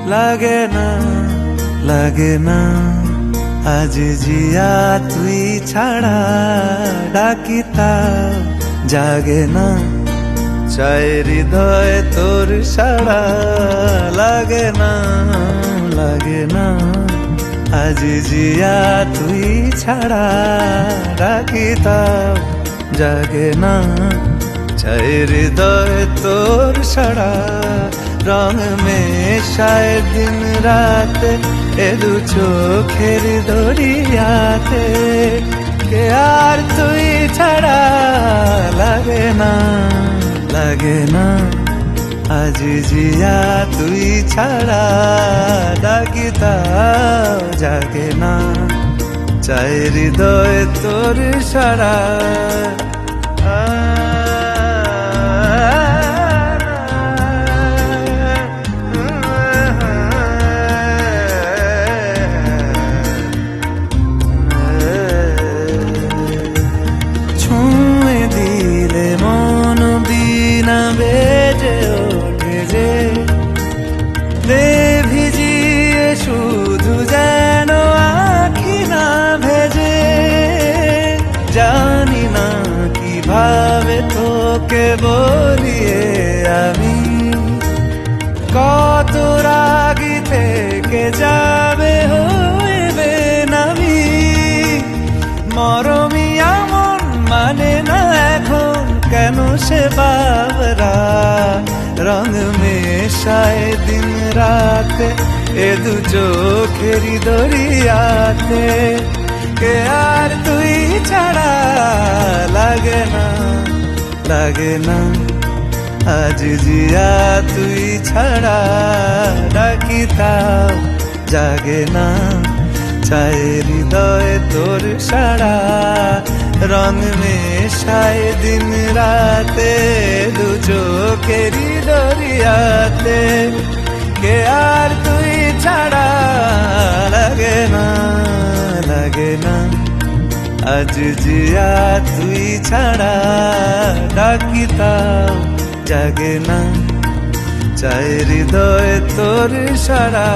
লাগে না লাগে না আজ জিয়া তুই ছাড়া ডাকিতাম জাগে না চাই হৃদয় তোর সাড়া লাগে না লাগে না আজ জিয়া তুই ছাড়া ডাকিতাম জাগে না চাই হৃদয় তোর সাড়া রং মেশায় দিন রাত এ দু চোখের দরিয়াতে কে আর তুই ছাড়া লাগে না লাগে না আজ জিয়া তুই ছাড়া ডাকিতাম জাগে না চাই হৃদয় তোর সাড়া বেজে ওঠে যে ভিজিয়ে শুধু যেন আখি না ভেজে জানি না কিভাবে তোকে বলিয়ে আমি কত রাগি থেকে যাবে হইবে নামি মরমি এমন মানে না এখন কেন সে বাবরা রং মেশায় দিন রাতে এ দু চোখেরি দরিয়াতে কে আর তুই ছাড়া লাগে না লাগে না আজ জিয়া তুই ছাড়া ডাকিতাম জাগে না চাই হৃদয় তোর সাড়া রং মেশায় দিন রাতে দু চোখেরি দরিয়াতে কে আর তুই ছাড়া লাগে না লাগে না আজ জিয়া তুই ছাড়া ডাকিতাম জাগে না চাই হৃদয় তোর সাড়া